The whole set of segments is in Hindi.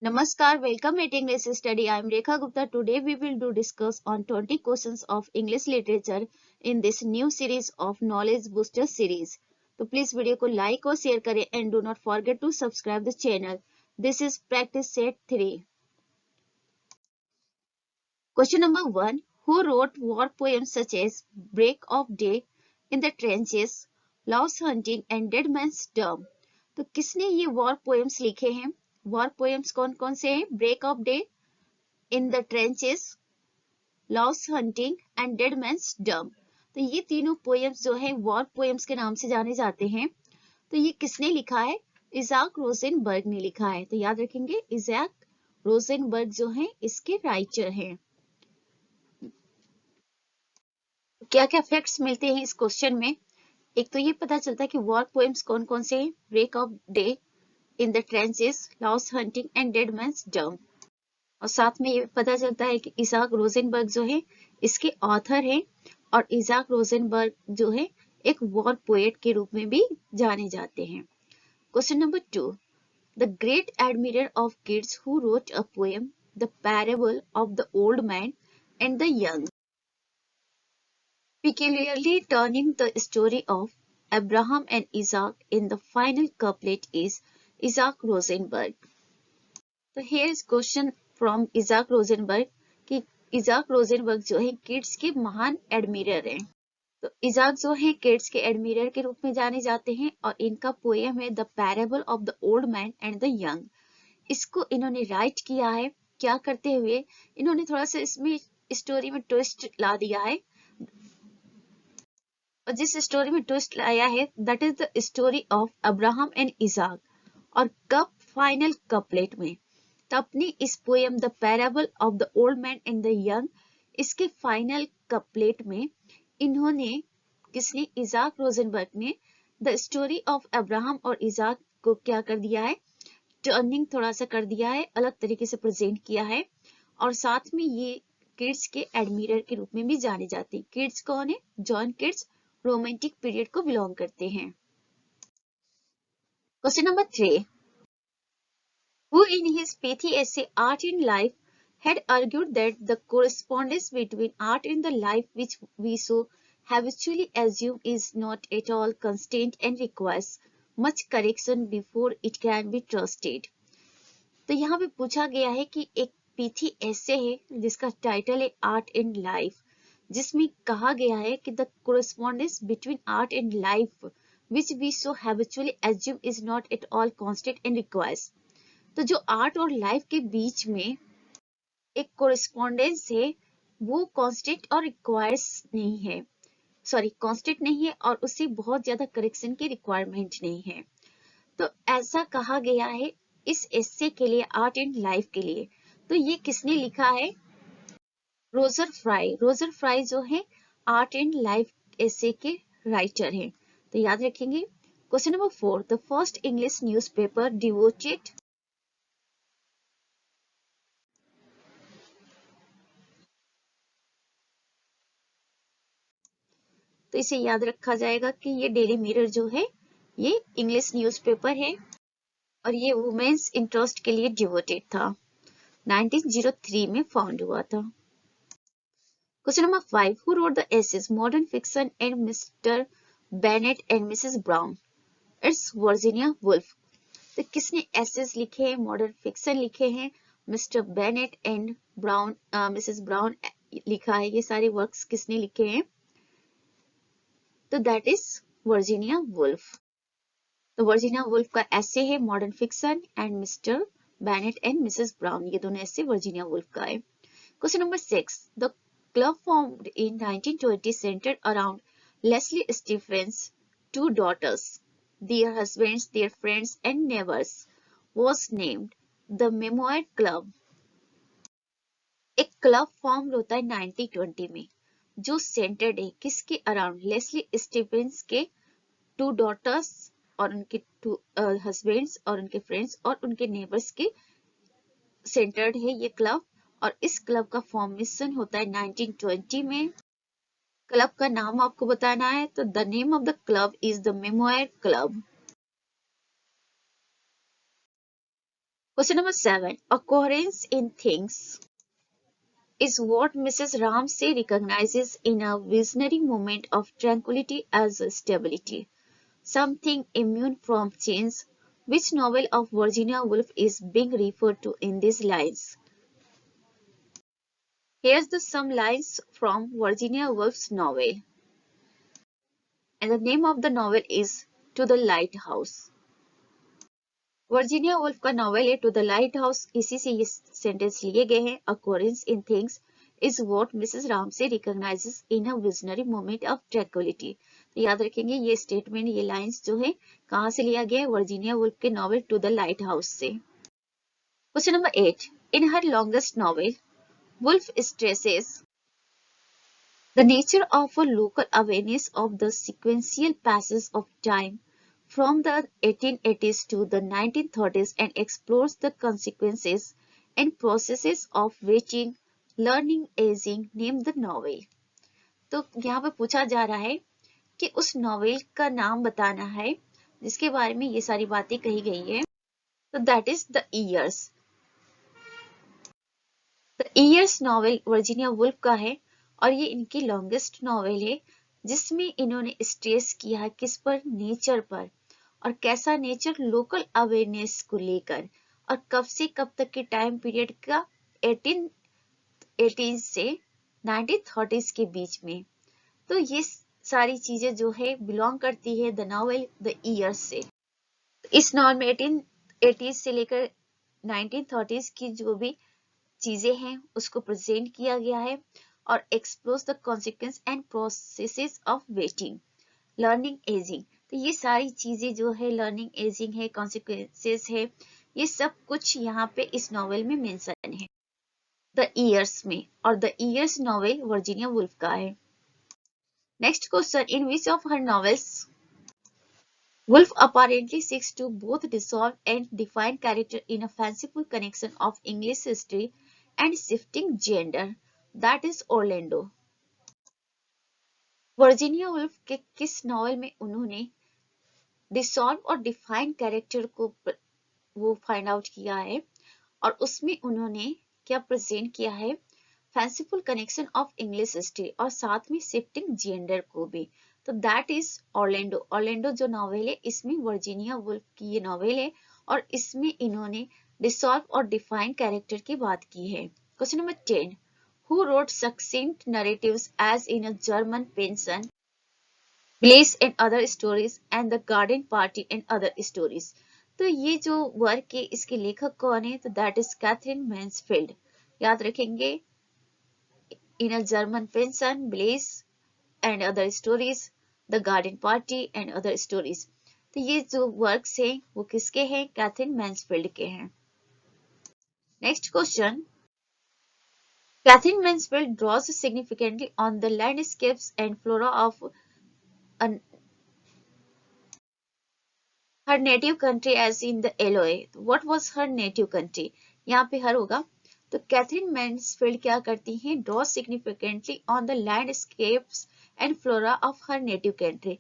Namaskar, welcome at English Study. I am Rekha Gupta. Today we will discuss on 20 questions of English literature in this new series of Knowledge Booster series. तो प्लीज वीडियो को लाइक और शेयर करें and do not forget to subscribe the channel. This is practice set 3. Question number 1. Who wrote war poems such as Break of Day, In the Trenches, Louse Hunting and Dead Man's Dumb? तो किसने ये वॉर पोएम्स लिखे हैं? वॉर पोएम्स कौन कौन से हैं? Break of day, in the trenches, louse hunting and dead man's dump. तो ये तीनों पोएम्स जो है वॉर पोएम्स के नाम से जाने जाते हैं। तो ये किसने लिखा है? इजाक रोजेनबर्ग ने लिखा है। तो याद रखेंगे, इजाक रोजेनबर्ग जो है इसके राइटर हैं। क्या क्या फैक्ट्स मिलते हैं इस क्वेश्चन में? एक तो ये पता चलता है कि वॉर पोएम्स कौन कौन से हैं। Break of day, in the trenches, louse hunting and dead man's dump. और साथ में ये पता चलता है कि इजाक रोजेनबर्ग जो है इसके ऑथर हैं और इजाक रोजेनबर्ग जो है एक वॉर पोएट के रूप में भी जाने जाते हैं। Question number 2. The great admirer of kids who wrote a poem the parable of the old man and the young, peculiarly turning the story of Abraham and Isaac in the final couplet is Isaac Rosenberg. तो here is question from Ijak Rosenberg कि इजाक रोजेनबर्ग जो है किड्स के महान एडमिरर हैं। तो इजाक जो है किड्स के एडमिरर के रूप में जाने जाते हैं और इनका पोएम है the parable of the old man and the young. इसको इन्होंने राइट किया है क्या करते हुए? इन्होंने थोड़ा सा इसमें स्टोरी में ट्विस्ट ला दिया है, और जिस स्टोरी में ट्विस्ट लाया है that is the story of Abraham and Isaac. और कब फाइनल कपलेट में, तो अपनी इस poem the parable of the old man and the young, इसके फाइनल कपलेट में इन्होंने, किसने? इजाक रोजेनबर्ग ने द स्टोरी ऑफ अब्राहम और इजाक को क्या कर दिया है? टर्निंग थोड़ा सा कर दिया है, अलग तरीके से प्रेजेंट किया है। और साथ में ये किड्स के एडमिरर के रूप में भी जाने जाते हैं। किड्स कौन है? जॉन किड्स रोमांटिक पीरियड को बिलोंग करते हैं। Question number 3. who in his pithy essay Art in Life had argued that the correspondence between art and the life which we so habitually assume is not at all constant and requires much correction before it can be trusted. तो यहाँ पे पूछा गया है कि एक pithy essay है जिसका टाइटल है आर्ट एंड लाइफ, जिसमें कहा गया है कि the correspondence between art and life which we so habitually assume is not at all constant and requires, तो जो आर्ट और लाइफ के बीच में एक कोरिस्पोंडेंस है वो कांस्टेंट और रिक्वायर्स नहीं है, सॉरी कांस्टेंट नहीं है और उससे बहुत ज्यादा करेक्शन की रिक्वायरमेंट नहीं है। तो ऐसा कहा गया है इस एस्से के लिए, आर्ट एंड लाइफ के लिए। तो ये किसने लिखा है? Roger fry. रोजर फ्राई जो है आर्ट एंड लाइफ एस्से के राइटर हैं। तो याद रखेंगे। Question number 4. The first English newspaper devoted, तो इसे याद रखा जाएगा कि ये डेली मिरर जो है ये इंग्लिश न्यूज़पेपर है और ये वुमेन्स इंटरेस्ट के लिए डिवोटेड था। 1903 में फाउंड हुआ था। Question number 5. Who wrote the essays modern fiction and Mr Bennett and Mrs Brown? It's Virginia Woolf. तो किसने एसेज लिखे हैं, मॉडर्न फिक्शन लिखे हैं, Mr Bennett and Brown, Mrs Brown लिखा है, ये सारे वर्क्स किसने लिखे हैं? तो दैट इज वर्जीनिया वुल्फ। तो वर्जीनिया वुल्फ का ऐसे है modern fiction and Mr Bennett and Mrs Brown, ये दोनों ऐसे वर्जीनिया वुल्फ का है। Question number 6. The club formed in 1920 centred around Leslie Stephen's two daughters, their husbands, their friends and neighbors, was named the Memoir Club. एक क्लब फॉर्म होता है 1920 में जो सेंटर्ड है किसके अराउंड? लेस्ली स्टीफेंस के टू डॉटर्स और उनके टू हस्बैंड्स और उनके फ्रेंड्स और उनके नेबर्स के सेंटर्ड है ये क्लब। और इस क्लब का फॉर्मेशन होता है 1920 में। क्लब का नाम आपको बताना है, तो the name of the club is the memoir club. Question number 7. A coherence in things is what Mrs. Ramsay recognizes in a visionary moment of tranquility as a stability, something immune from change. Which novel of Virginia Woolf is being referred to in these lines? Here's some lines from Virginia Woolf's novel, and the name of the novel is To the Lighthouse. Virginia Woolf का नॉवेल है टू द लाइट हाउस, इसी से ये सेंटेंस लिए गए हैं. Occurrence in things is what Mrs Ramsay recognises in a visionary moment of tranquillity. तो याद रखेंगे ये स्टेटमेंट, ये लाइंस जो है कहाँ से लिया गया है? वर्जीनिया वुल्फ के novel to the lighthouse से. Question number 8. In her longest novel Woolf stresses the nature of a local awareness of the sequential passage of time from the 1880s to the 1930s and explores the consequences and processes of waiting, learning, aging. Name the novel. तो यहाँ पे पूछा जा रहा है कि उस नॉवेल का नाम बताना है जिसके बारे में ये सारी बातें कही गई है. तो that is the years. The years novel Virginia Woolf का है और ये इनकी लॉन्गेस्ट नॉवेल है जिसमें इन्होंने स्ट्रेस किया है किस पर? नेचर पर. और कैसा नेचर? लोकल अवेयरनेस को लेकर. और कब से कब तक के टाइम पीरियड का? 1880 से 1930s के बीच में. तो ये सारी चीजें जो है बिलोंग करती है द नॉवेल द ईयर्स से. इस नॉवेल में 1880 से लेकर 1930s की जो भी चीजें हैं उसको प्रेजेंट किया गया है और explore the consequence and processes of waiting, learning, ageing. तो ये सारी चीजें जो है लर्निंग, एजिंग है, कॉन्सिक्वेंसेस है, ये सब कुछ यहाँ पे इस नॉवेल में मेंशन है द ईयर्स में. और the years novel Virginia Woolf का है. Next question. In which of her novels Woolf apparently seeks to both dissolve and define character in a fanciful connection of English history and shifting gender. That is Orlando. Virginia Woolf के किस नॉवेल में उन्होंने डिसॉल्व और डिफाइन कैरेक्टर को वो फाइंड आउट किया है और उसमें उन्होंने क्या प्रेजेंट किया है? Fanciful connection of English history और साथ में शिफ्टिंग जेंडर को भी. तो दैट इज ऑर्लैंडो. ऑर्लैंडो जो नॉवेल है इसमें वर्जीनिया वुल्फ की ये नॉवेल है और इसमें इन्होंने डिसॉल्व और डिफाइन कैरेक्टर की बात की है. Question number 10. Who wrote succinct narratives as in a German pension, Blaze and other stories and the garden party and other stories. तो ये जो वर्क है इसके लेखक कौन है? तो दैट इज कैथरीन मैन्सफील्ड. याद रखेंगे in a German pension, bliss and other stories, the garden party and other stories. तो ये जो वर्क्स हैं वो किसके हैं? कैथरीन मैन्सफील्ड के हैं. Next question. Catherine Mansfield draws significantly on the landscapes and flora of her native country as in the Eloy. What was her native country? यहाँ पे हर होगा. तो कैथरीन मैन्सफील्ड क्या करती हैं? Draw significantly on the landscapes and flora of her native country.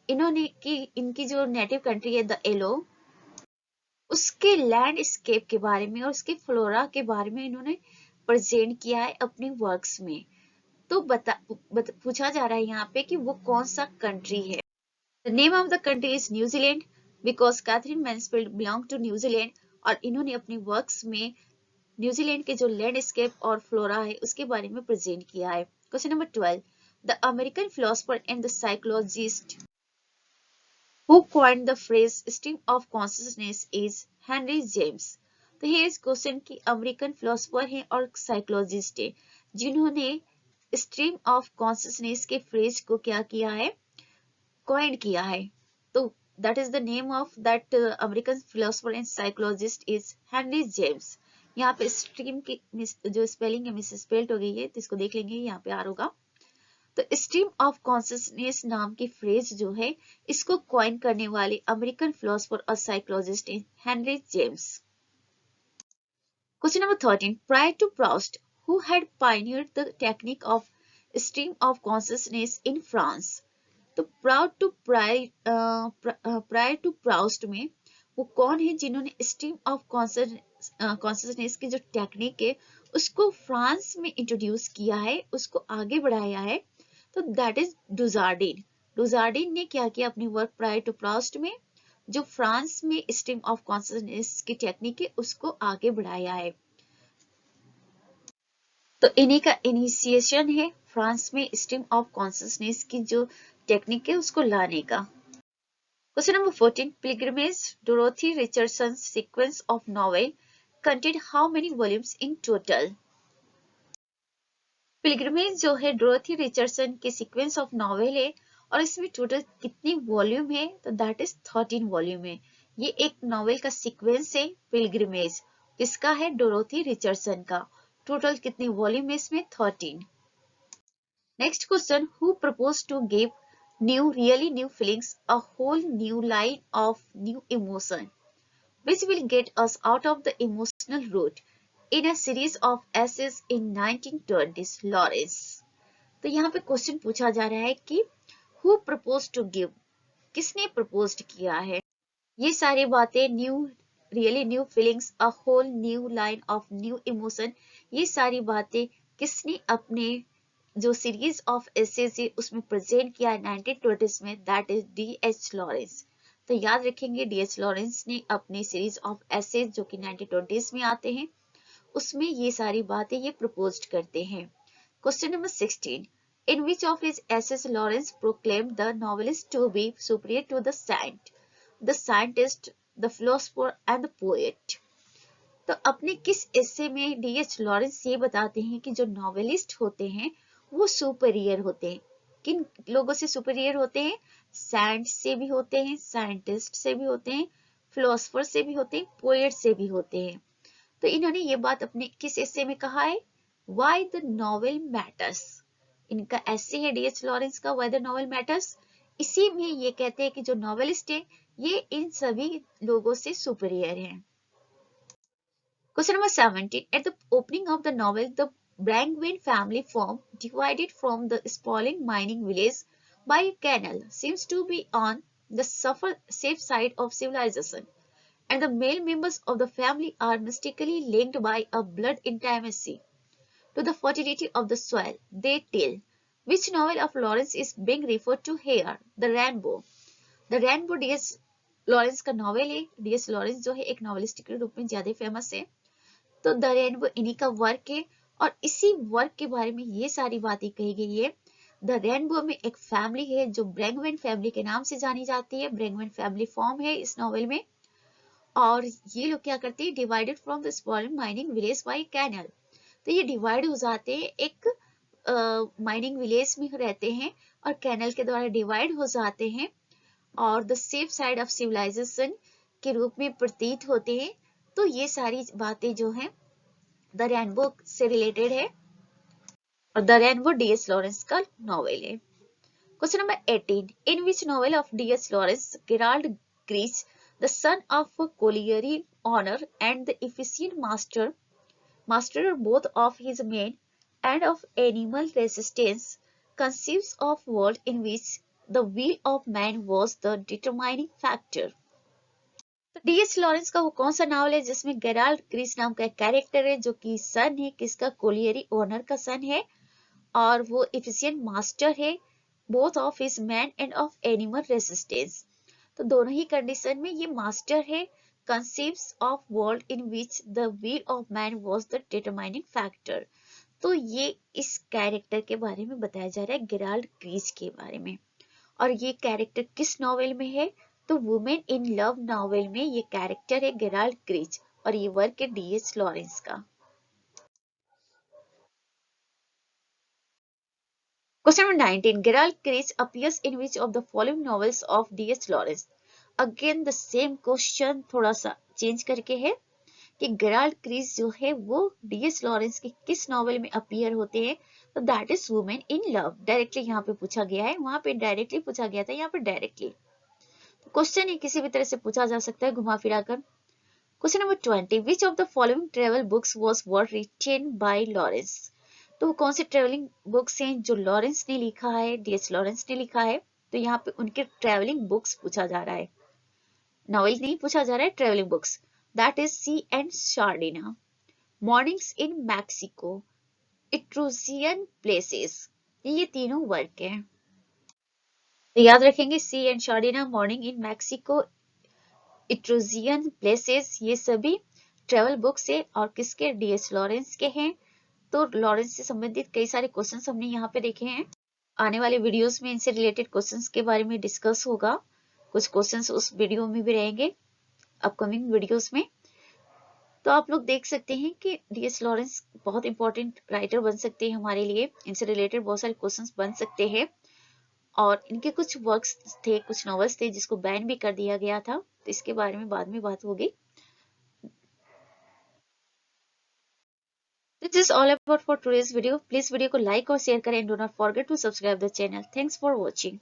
इन्होंने की इनकी जो नेटिव कंट्री है द एलो, उसके लैंडस्केप के बारे में और उसके फ्लोरा के बारे में इन्होंने प्रेजेंट किया है अपनी वर्क्स में. तो पूछा जा रहा है यहाँ पे कि वो कौन सा कंट्री है. The name of the country is New Zealand because Catherine Mansfield belonged to New Zealand और इन्होंने अपनी वर्क्स में न्यूजीलैंड के जो लैंडस्केप और फ्लोरा है उसके बारे में प्रेजेंट किया है. Question number 12. The American philosopher and the psychologist who coined the phrase stream of consciousness is Henry James. तो ये इस क्वेश्चन की अमेरिकन फिलोसोफर हैं और साइकोलॉजिस्ट हैं जिन्होंने स्ट्रीम ऑफ कॉन्शियसनेस के फ्रेज को क्या किया है? कॉइन किया है. तो that is the name of that American philosopher and psychologist is Henry James. यहाँ पे स्ट्रीम की जो स्पेलिंग है मिस स्पेल्ड हो गई है तो इसको देख लेंगे, यहाँ पे आ होगा. तो स्ट्रीम ऑफ कॉन्शियसनेस नाम की फ्रेज जो है इसको कॉइन करने वाले अमेरिकन फिलोसोफर और साइकोलॉजिस्ट हैं Henry James. Question number 13. Prior to Proust, who had pioneered the technique of stream of consciousness in France? तो प्रायर टू प्राउस्ट में वो कौन है जिन्होंने स्ट्रीम ऑफ कॉन्शसनेस की जो टेक्निक है उसको फ्रांस में इंट्रोड्यूस किया है, उसको आगे बढ़ाया है, तो दैट इज डुजार्डिन। डुजार्डिन ने क्या किया अपनी वर्क प्रायर टू प्लास्ट में, जो फ्रांस में स्ट्रीम ऑफ कॉन्शसनेस की टेक्निक है उसको आगे बढ़ाया है। तो इन्हीं का इनिशिएशन है फ्रांस में स्ट्रीम ऑफ कॉन्शसनेस की जो टेक्निक है उसको लाने का। Question number 14. Pilgrimage, Dorothy Richardson's sequence of novel contained how many volumes in total? Pilgrimage जो है डोरोथी रिचर्डसन के सीक्वेंस ऑफ नॉवेल है और इसमें टोटल कितनी वॉल्यूम है, तो दैट इज 13 वॉल्यूम है। ये एक नॉवेल का सीक्वेंस है पिलग्रिमेज, किसका है, डोरोथी रिचर्डसन का। टोटल कितनी वॉल्यूम है इसमें, 13। Next question, who propose to give really new feelings, a whole new line of new emotion, which will get us out of the emotional rut in a series of essays in 1920s, Lawrence। तो यहाँ पे क्वेश्चन पूछा जा रहा है कि who proposed to give, किसने प्रपोज्ड किया है। ये सारी बातें really new feelings, a whole new line of new emotion, ये सारी बातें किसने अपने जो सीरीज ऑफ एसेज है उसमें प्रेजेंट किया है 1920s में, दैट इज D.H. लॉरेंस। तो याद रखेंगे D.H. लॉरेंस ने अपनी सीरीज ऑफ एसेज जो कि 1920s में आते हैं उसमें ये सारी बातें ये प्रपोज्ड करते हैं। Question number 16, in which of his essays Lawrence proclaimed the novelist to be superior to the saint, the scientist, the philosopher and the poet. तो अपने किस एसे में D.H. लॉरेंस ये बताते हैं कि जो नॉवेलिस्ट होते हैं वो सुपीरियर होते हैं। किन लोगों से सुपीरियर होते हैं, साइंट से भी होते हैं, साइंटिस्ट से भी होते हैं, फिलोसोफर से भी होते हैं, पोएट से भी होते हैं। तो इन्होंने ये बात अपने किस एसे में कहा है, व्हाई द नॉवेल मैटर्स। इनका एसे है D.H. लॉरेंस का व्हाई द नॉवेल मैटर्स। इसी में ये कहते हैं कि जो नॉवेलिस्ट है ये इन सभी लोगों से सुपीरियर है। Question number 17. At the opening of the novel, the Brangwyn family farm, divided from the sprawling mining village by a canal, seems to be on the safe side of civilization, and the male members of the family are mystically linked by a blood intimacy to the fertility of the soil they till. Which novel of Lawrence is being referred to here? The Rainbow. The Rainbow D.S. Lawrence का नॉवेल है। D.S. लॉरेंस जो है एक नॉवेलिस्ट के रूप में ज्यादा फेमस है, तो द रेनबो इन्हीं का वर्क है और इसी वर्क के बारे में ये सारी बातें कही गई है। द रेनबो में एक फैमिली है जो ब्रैंगवेन फैमिली के नाम से जानी जाती है। ब्रैंगवेन फैमिली फॉर्म है इस नॉवेल में और ये लोग क्या करते हैं, divided from the spoiling mining village by canal. तो ये डिवाइड हो जाते हैं, एक माइनिंग विलेज में रहते हैं और कैनल के द्वारा डिवाइड हो जाते हैं और the safe side of civilization के रूप में प्रतीत होते हैं। तो ये सारी बातें जो हैं द रेनबो से रिलेटेड है और द रेनबो D.H. लॉरेंस का नॉवेल है। Question number 18, in which novel of D.H. Lawrence Gerald Crich, the son of colliery owner and the efficient master both of his men and of animal resistance, conceives of world in which the will of man was the determining factor। तो D.H. लॉरेंस का वो कौन सा नावल है जिसमें गेराल्ड ग्रीस नाम का एक कैरेक्टर है जो कि सन है किसका, कोलियरी ओनर का सन है और वो एफिशिएंट मास्टर है both of his man end of animal resistance. तो दोनों ही कंडीशन में ये मास्टर है, conceives of world in which the will of man was the determining factor. तो ये इस कैरेक्टर के बारे में बताया जा रहा है, गेराल्ड ग्रीस के बारे में। और ये कैरेक्टर किस नॉवेल में है, तो वुमेन इन लव नॉवेल में ये कैरेक्टर है गेराल्ड ग्रीच और ये वर्क है D.H. लॉरेंस का। Question number 19, Gerald ग्रीच appears in which of the following novels of D.H. Lawrence. Again the same question थोड़ा सा चेंज करके है कि गेराल्ड ग्रीच जो है वो D.H. लॉरेंस के किस नॉवेल में अपीयर होते हैं, तो that is women in love. Directly यहाँ पे पूछा गया है, वहां पे डायरेक्टली पूछा गया था, यहाँ पे डायरेक्टली क्वेश्चन ही किसी भी तरह से पूछा जा सकता है घुमा फिरा कर। Question number 20, which of the following travel books was written by Lawrence. तो वो कौन से ट्रेवलिंग बुक्स हैं जो लॉरेंस ने लिखा है, D.H. लॉरेंस ने लिखा है। तो यहाँ पे उनके ट्रेवलिंग बुक्स पूछा जा रहा है। नॉवेल नहीं पूछा जा रहा है, travelling books. That is sea and Sardinia. Mornings in Mexico, Etruscan places, ये तीनों वर्क हैं। तो याद रखेंगे sea and Sardinia, morning in Mexico, Etruscan places, ये सभी ट्रेवल बुक्स है और किसके, डीएस लॉरेंस के हैं। तो लॉरेंस से संबंधित कई सारे क्वेश्चंस हमने यहाँ पे देखे हैं। आने वाले वीडियोस में इनसे रिलेटेड क्वेश्चंस के बारे में डिस्कस होगा। कुछ क्वेश्चंस उस वीडियो में भी रहेंगे, अपकमिंग वीडियोस में। तो आप लोग देख सकते हैं कि डीएस लॉरेंस बहुत इंपॉर्टेंट राइटर बन सकते हैं हमारे लिए। इनसे रिलेटेड बहुत सारे क्वेश्चंस बन सकते हैं। और इनके कुछ वर्क्स थे, कुछ नॉवेल्स थे जिसको बैन भी कर दिया गया था, तो इसके बारे में बाद में बात होगी। This is all about for today's video. Please video को लाइक और शेयर करें, and do not forget to subscribe the channel. Thanks for watching.